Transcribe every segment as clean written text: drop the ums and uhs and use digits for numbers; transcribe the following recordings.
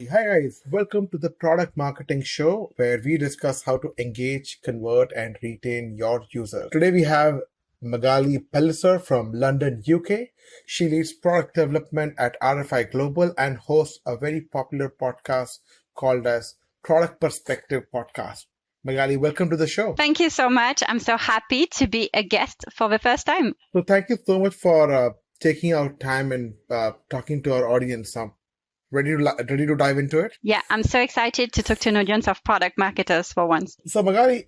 Hi guys, welcome to the Product Marketing Show where we discuss how to engage, convert, and retain your users. Today we have Magali Pelissier from London, UK. She leads product development at RFI Global and hosts a very popular podcast called as Product Perspective Podcast. Magali, welcome to the show. Thank you so much. I'm so happy to be a guest for the first time. So thank you so much for taking out time and talking to our audience. Ready to dive into it? Yeah, I'm so excited to talk to an audience of product marketers for once. So Magali,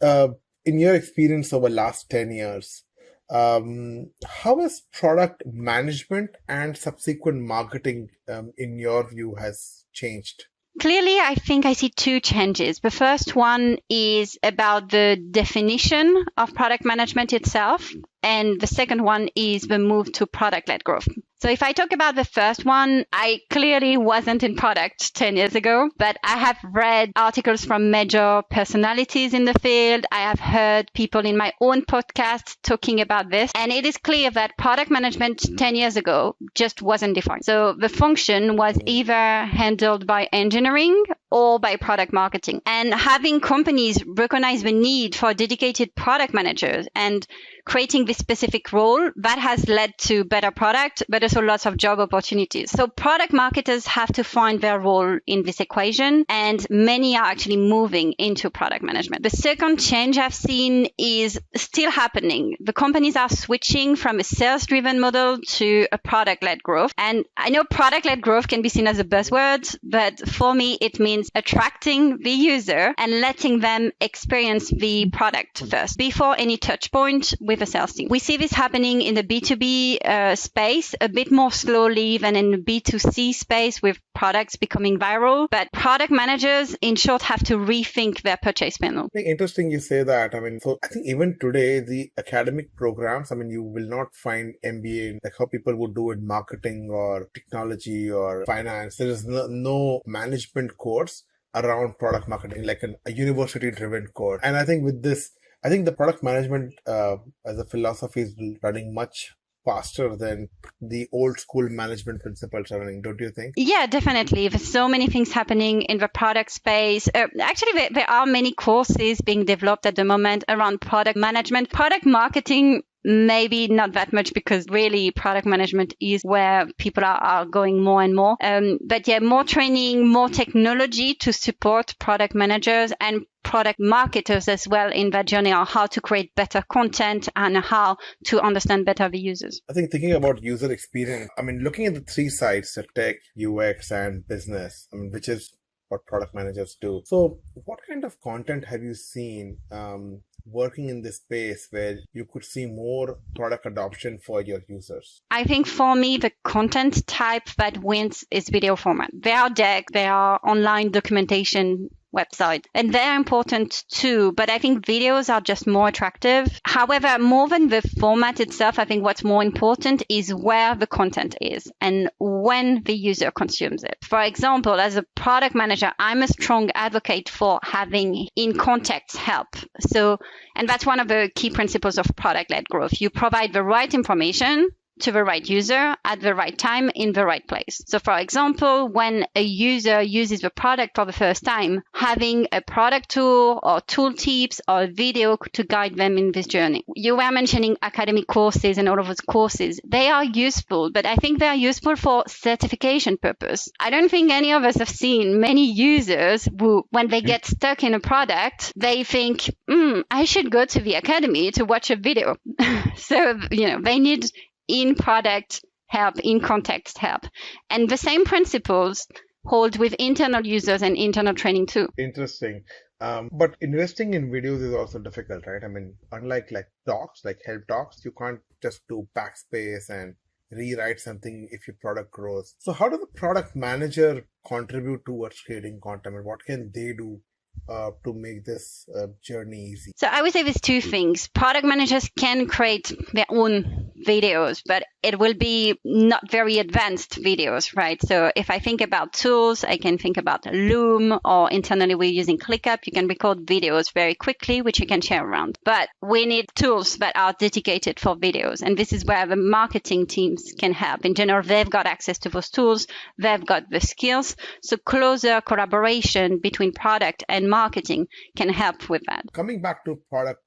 in your experience over the last 10 years, how has product management and subsequent marketing, in your view, has changed? Clearly, I think I see two changes. The first one is about the definition of product management itself. And the second one is the move to product-led growth. So if I talk about the first one, I clearly wasn't in product 10 years ago, but I have read articles from major personalities in the field. I have heard people in my own podcast talking about this. And it is clear that product management 10 years ago just wasn't defined. So the function was either handled by engineering or by product marketing. And having companies recognize the need for dedicated product managers and creating this specific role, that has led to better product, but also lots of job opportunities. So product marketers have to find their role in this equation, and many are actually moving into product management. The second change I've seen is still happening. The companies are switching from a sales-driven model to a product-led growth. And I know product-led growth can be seen as a buzzword, but for me, it means attracting the user and letting them experience the product first before any touch point with a sales team. We see this happening in the B2B space a bit more slowly than in the B2C space with products becoming viral. But product managers, in short, have to rethink their purchase funnel. I think interesting you say that. I think even today, the academic programs, you will not find MBA like how people would do in marketing or technology or finance. There is no management course around product marketing, like a university-driven course. And I think with this, the product management as a philosophy is running much faster than the old school management principles are running, don't you think? Yeah, definitely. There's so many things happening in the product space. Actually, there are many courses being developed at the moment around product management. Product marketing, maybe not that much, because really product management is where people are going more and more. But yeah, more training, more technology to support product managers and product marketers as well in that journey on how to create better content and how to understand better the users. I think thinking about user experience, looking at the three sides, the tech, UX, and business, which is what product managers do. So what kind of content have you seen working in this space where you could see more product adoption for your users? I think for me, the content type that wins is video format. There are decks, there are online documentation website, and they're important too, but I think videos are just more attractive. However, more than the format itself, I think what's more important is where the content is and when the user consumes it. For example, as a product manager, I'm a strong advocate for having in context help. And that's one of the key principles of product-led growth. You provide the right information to the right user at the right time in the right place. So for example, when a user uses the product for the first time, having a product tool or tool tips or a video to guide them in this journey. You were mentioning academic courses and all of those courses. They are useful, but I think they are useful for certification purpose. I don't think any of us have seen many users who, when they get stuck in a product, they think, I should go to the academy to watch a video. So, they need in-product help, in-context help. And the same principles hold with internal users and internal training too. Interesting. But investing in videos is also difficult, right? Unlike like docs, like help docs, you can't just do backspace and rewrite something if your product grows. So how does the product manager contribute towards creating content, and what can they do to make this journey easy? So I would say there's two things. Product managers can create their own videos, but it will be not very advanced videos, right? So if I think about tools, I can think about Loom, or internally we're using ClickUp. You can record videos very quickly, which you can share around. But we need tools that are dedicated for videos. And this is where the marketing teams can help. In general, they've got access to those tools. They've got the skills. So closer collaboration between product and marketing can help with that. Coming back to product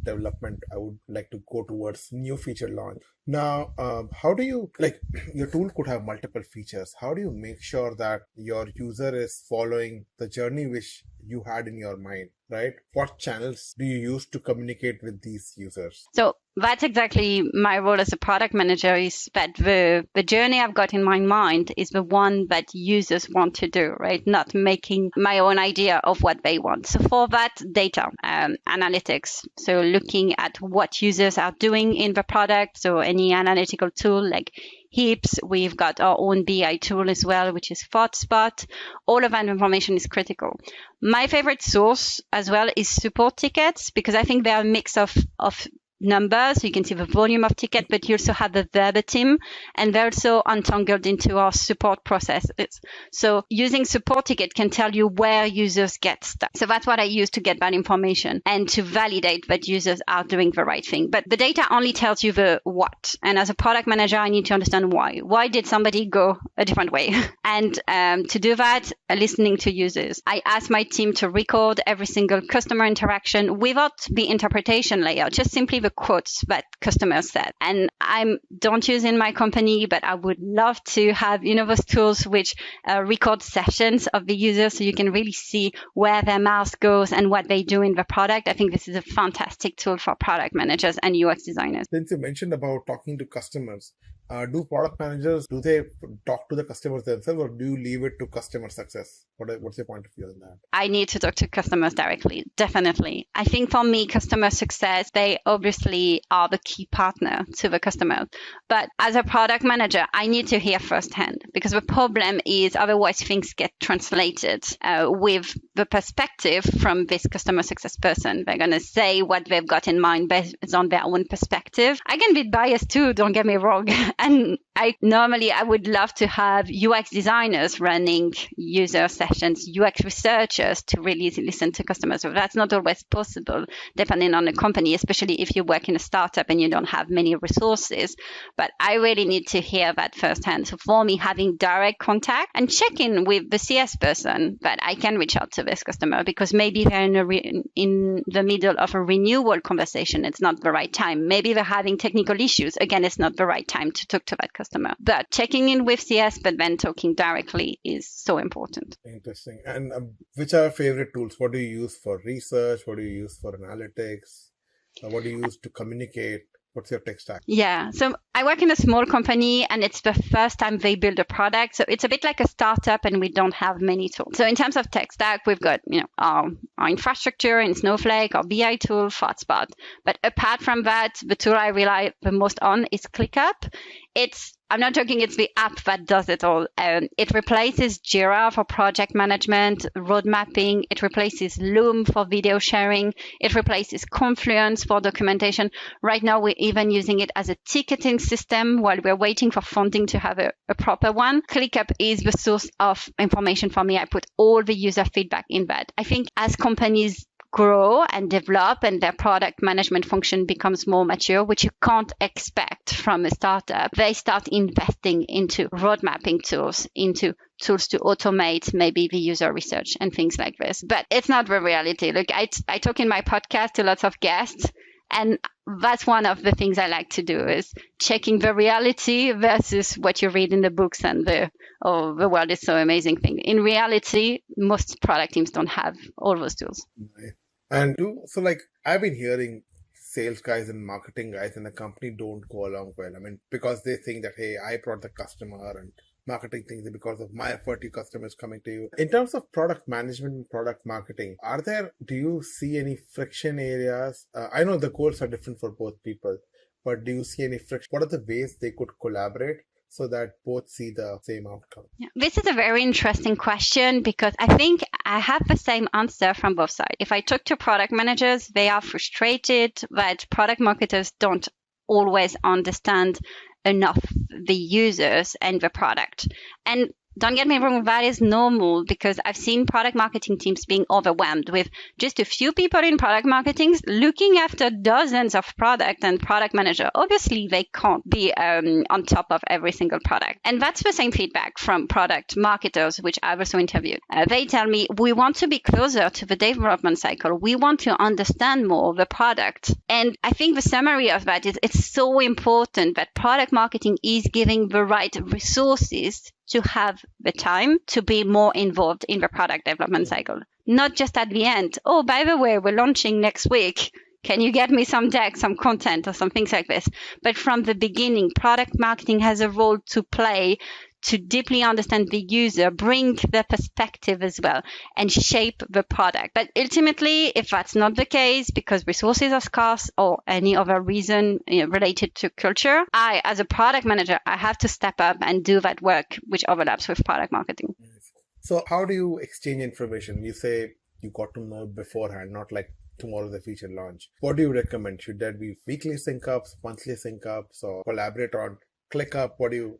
development, I would like to go towards new feature launch. Now, how do you, like, your tool could have multiple features. How do you make sure that your user is following the journey which you had in your mind, right? What channels do you use to communicate with these users? So that's exactly my role as a product manager, is that the journey I've got in my mind is the one that users want to do, right? Not making my own idea of what they want. So for that, data, analytics. So looking at what users are doing in the product. So any analytical tool like Heaps, we've got our own BI tool as well, which is ThoughtSpot. All of that information is critical. My favorite source as well is support tickets, because I think they're a mix of numbers. You can see the volume of ticket, but you also have the verbatim, and they're also untangled into our support processes. So using support ticket can tell you where users get stuck. So that's what I use to get that information and to validate that users are doing the right thing. But the data only tells you the what. And as a product manager, I need to understand why. Why did somebody go a different way? And to do that, listening to users. I ask my team to record every single customer interaction without the interpretation layer, just simply the quotes that customers said. And I don't use in my company, but I would love to have, those tools which record sessions of the user, so you can really see where their mouse goes and what they do in the product. I think this is a fantastic tool for product managers and UX designers. Since you mentioned about talking to customers, do product managers, do they talk to the customers themselves, or do you leave it to customer success? What's your point of view on that? I need to talk to customers directly, definitely. I think for me, customer success, they obviously are the key partner to the customer. But as a product manager, I need to hear firsthand, because the problem is otherwise things get translated with the perspective from this customer success person. They're going to say what they've got in mind based on their own perspective. I can be biased too, don't get me wrong. And I would love to have UX designers running user sessions, UX researchers to really listen to customers. So that's not always possible depending on the company, especially if you work in a startup and you don't have many resources. But I really need to hear that firsthand. So for me, having direct contact and check in with the CS person that I can reach out to this customer, because maybe they're in the middle of a renewal conversation. It's not the right time. Maybe they're having technical issues. Again, it's not the right time to talk to that customer. But checking in with CS, but then talking directly is so important. Interesting. And which are your favorite tools? What do you use for research? What do you use for analytics? What do you use to communicate? What's your tech stack? Yeah. So I work in a small company, and it's the first time they build a product. So it's a bit like a startup, and we don't have many tools. So in terms of tech stack, we've got, our infrastructure in Snowflake, our BI tool, ThoughtSpot. But apart from that, the tool I rely the most on is ClickUp. I'm not joking, it's the app that does it all. It replaces Jira for project management, road mapping. It replaces Loom for video sharing. It replaces Confluence for documentation. Right now, we're even using it as a ticketing system while we're waiting for funding to have a proper one. ClickUp is the source of information for me. I put all the user feedback in that. I think as companies grow and develop and their product management function becomes more mature, which you can't expect from a startup, they start investing into road mapping tools, into tools to automate maybe the user research and things like this. But it's not the reality. Look, I talk in my podcast to lots of guests, and that's one of the things I like to do, is checking the reality versus what you read in the books and the world is so amazing thing. In reality, most product teams don't have all those tools. And so I've been hearing sales guys and marketing guys in the company don't go along well. I mean, because they think that, hey, I brought the customer, and marketing thinks that because of my effort, your customer is coming to you. In terms of product management and product marketing, do you see any friction areas? I know the goals are different for both people, but do you see any friction? What are the ways they could collaborate so that both see the same outcome? Yeah. This is a very interesting question because I think I have the same answer from both sides. If I talk to product managers, they are frustrated that product marketers don't always understand enough the users and the product. And don't get me wrong, that is normal because I've seen product marketing teams being overwhelmed with just a few people in product marketing looking after dozens of product and product manager. Obviously, they can't be on top of every single product. And that's the same feedback from product marketers, which I've also interviewed. They tell me, we want to be closer to the development cycle. We want to understand more the product. And I think the summary of that is it's so important that product marketing is giving the right resources to have the time to be more involved in the product development cycle. Not just at the end. Oh, by the way, we're launching next week. Can you get me some decks, some content or some things like this? But from the beginning, product marketing has a role to play to deeply understand the user, bring their perspective as well, and shape the product. But ultimately, if that's not the case, because resources are scarce or any other reason related to culture, I, as a product manager, I have to step up and do that work, which overlaps with product marketing. So how do you exchange information? You say you got to know beforehand, not like tomorrow the feature launch. What do you recommend? Should there be weekly sync ups, monthly sync ups, or collaborate on ClickUp?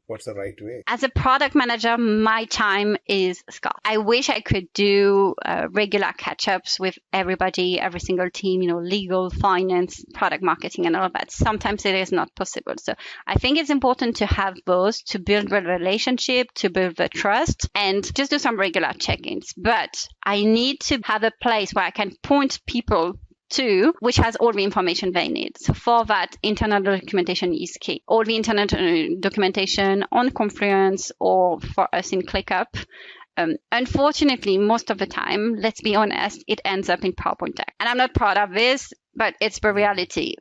What's the right way? As a product manager, my time is scarce. I wish I could do regular catch-ups with everybody, every single team, legal, finance, product marketing, and all of that. Sometimes it is not possible. So I think it's important to have both to build the relationship, to build the trust, and just do some regular check-ins. But I need to have a place where I can point people to, which has all the information they need. So for that, internal documentation is key. All the internal documentation on Confluence or for us in ClickUp. Unfortunately, most of the time, let's be honest, it ends up in PowerPoint deck. And I'm not proud of this, but it's the reality.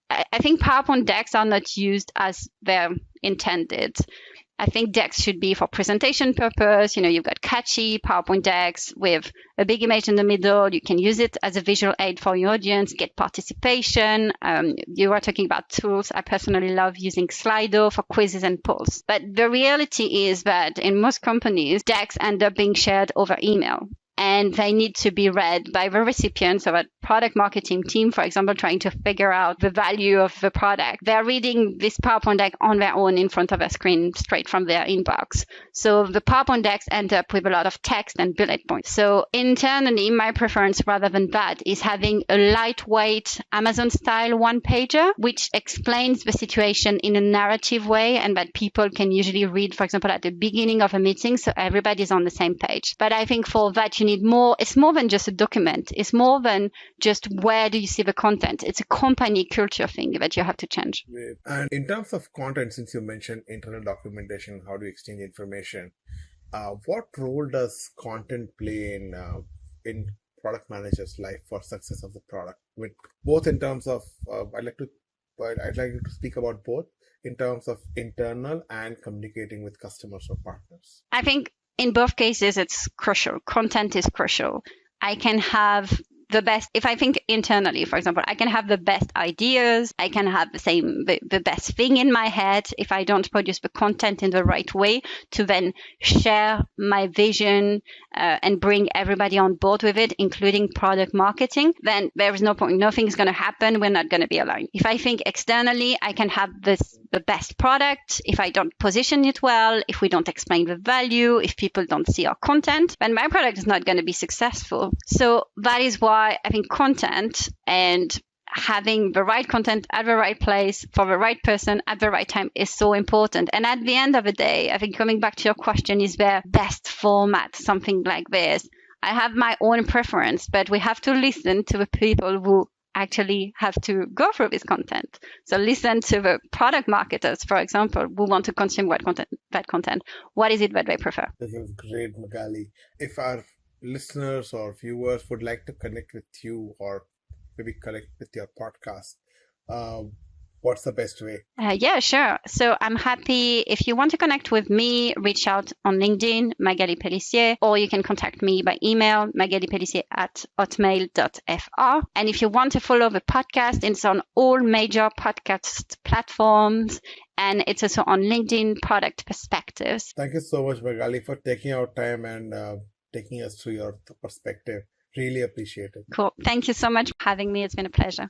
I think PowerPoint decks are not used as they're intended. I think decks should be for presentation purpose. You've got catchy PowerPoint decks with a big image in the middle. You can use it as a visual aid for your audience, get participation. You are talking about tools. I personally love using Slido for quizzes and polls. But the reality is that in most companies, decks end up being shared over email. And they need to be read by the recipients of a product marketing team, for example, trying to figure out the value of the product. They're reading this PowerPoint deck on their own in front of a screen straight from their inbox. So the PowerPoint decks end up with a lot of text and bullet points. So internally, my preference rather than that is having a lightweight Amazon-style one-pager, which explains the situation in a narrative way and that people can usually read, for example, at the beginning of a meeting so everybody's on the same page. But I think for that, you need more. It's more than just a document. It's more than just where do you see the content. It's a company culture thing that you have to change. And in terms of content, since you mentioned internal documentation, how do you exchange information? What role does content play in product managers' life for success of the product? Both in terms of, I'd like you to speak about both in terms of internal and communicating with customers or partners. I think in both cases, it's crucial. Content is crucial. I can have the best, if I think internally, for example, I can have the best ideas. I can have the best thing in my head. If I don't produce the content in the right way to then share my vision and bring everybody on board with it, including product marketing, then there is no point. Nothing's going to happen. We're not going to be aligned. If I think externally, I can have the best product. If I don't position it well, if we don't explain the value, if people don't see our content, then my product is not going to be successful. So that is why I think content and having the right content at the right place for the right person at the right time is so important. And at the end of the day, I think coming back to your question, is there best format, something like this? I have my own preference, but we have to listen to the people who actually have to go through this content. So listen to the product marketers, for example, who want to consume that content. What is it that they prefer? This is great, Magali. If our listeners or viewers would like to connect with you or maybe connect with your podcast, what's the best way? Yeah, sure. So I'm happy if you want to connect with me, reach out on LinkedIn, Magali Pelissier, or you can contact me by email, magalipelissier@hotmail.fr. And if you want to follow the podcast, it's on all major podcast platforms, and it's also on LinkedIn Product Perspectives. Thank you so much, Magali, for taking our time and taking us through your perspective. Really appreciate it. Cool. Thank you so much for having me. It's been a pleasure.